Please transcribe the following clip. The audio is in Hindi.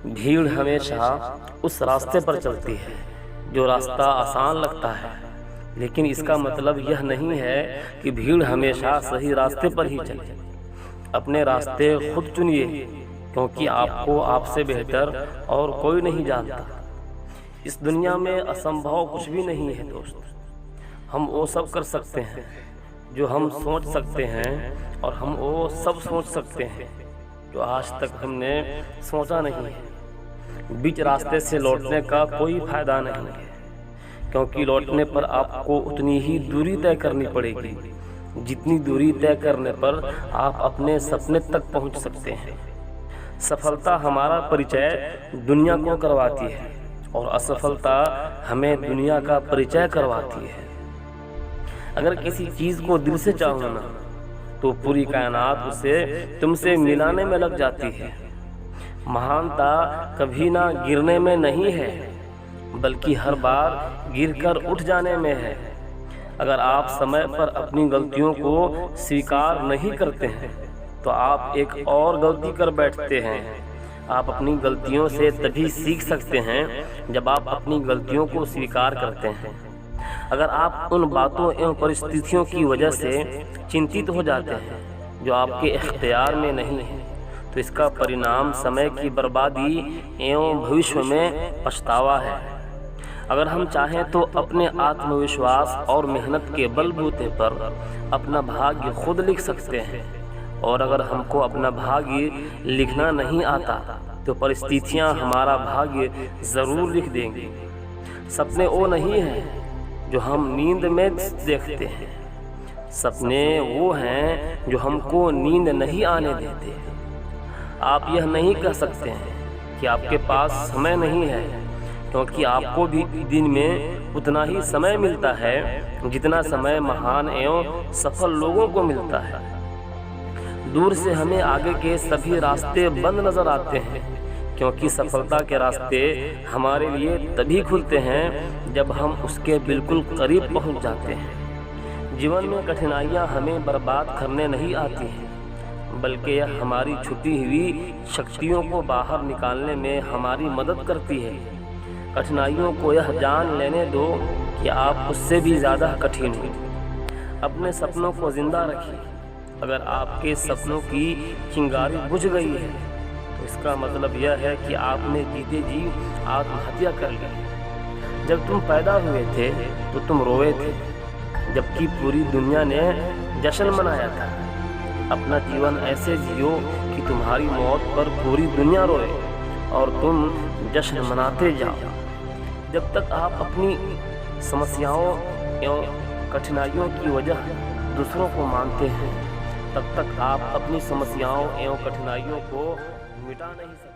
भीड़ हमेशा उस रास्ते पर चलती है जो रास्ता आसान लगता है, लेकिन इसका मतलब यह नहीं है कि भीड़ हमेशा सही रास्ते पर ही चले। अपने रास्ते खुद चुनिए, क्योंकि आपको आपसे बेहतर और कोई नहीं जानता। इस दुनिया में असंभव कुछ भी नहीं है दोस्त। हम वो सब कर सकते हैं जो हम सोच सकते हैं, और हम वो सब सोच सकते हैं जो आज तक हमने सोचा नहीं है। बीच रास्ते से लौटने का कोई फायदा नहीं है, क्योंकि लौटने पर आपको उतनी ही दूरी तय करनी पड़ेगी जितनी दूरी तय करने पर आप अपने सपने तक पहुंच सकते हैं। सफलता हमारा परिचय दुनिया को करवाती है, और असफलता हमें दुनिया का परिचय करवाती है। अगर किसी चीज को दिल से चाहो ना, तो पूरी कायनात उसे तुमसे मिलाने में लग जाती है। महानता कभी ना गिरने में नहीं है, बल्कि हर बार गिरकर उठ जाने में है। अगर आप समय पर अपनी गलतियों को स्वीकार नहीं करते हैं, तो आप एक और गलती कर बैठते हैं। आप अपनी गलतियों से तभी सीख सकते हैं जब आप अपनी गलतियों को स्वीकार करते हैं। अगर आप उन बातों एवं परिस्थितियों की वजह से चिंतित हो जाते हैं जो आपके इख्तियार में नहीं है, तो इसका परिणाम समय की बर्बादी एवं भविष्य में पछतावा है। अगर हम चाहें तो अपने आत्मविश्वास और मेहनत के बलबूते पर अपना भाग्य खुद लिख सकते हैं, और अगर हमको अपना भाग्य लिखना नहीं आता तो परिस्थितियां हमारा भाग्य ज़रूर लिख देंगी। सपने वो नहीं हैं जो हम नींद में देखते हैं, सपने वो हैं जो हमको नींद नहीं आने देते। आप यह नहीं कह सकते हैं कि आपके पास समय नहीं है, क्योंकि आपको भी दिन में उतना ही समय मिलता है जितना समय महान एवं सफल लोगों को मिलता है। दूर से हमें आगे के सभी रास्ते बंद नजर आते हैं, क्योंकि सफलता के रास्ते हमारे लिए तभी खुलते हैं जब हम उसके बिल्कुल करीब पहुंच जाते हैं। जीवन में कठिनाइयां हमें बर्बाद करने नहीं आती हैं, बल्कि यह हमारी छुपी हुई शक्तियों को बाहर निकालने में हमारी मदद करती है। कठिनाइयों को यह जान लेने दो कि आप उससे भी ज़्यादा कठिन हैं। अपने सपनों को जिंदा रखिए। अगर आपके सपनों की चिंगारी बुझ गई है, तो इसका मतलब यह है कि आपने जीते जी आत्महत्या कर ली। जब तुम पैदा हुए थे तो तुम रोए थे, जबकि पूरी दुनिया ने जश्न मनाया था। अपना जीवन ऐसे जियो कि तुम्हारी मौत पर पूरी दुनिया रोए और तुम जश्न मनाते जाओ। जब तक आप अपनी समस्याओं एवं कठिनाइयों की वजह दूसरों को मानते हैं, तब तक आप अपनी समस्याओं एवं कठिनाइयों को मिटा नहीं सकते।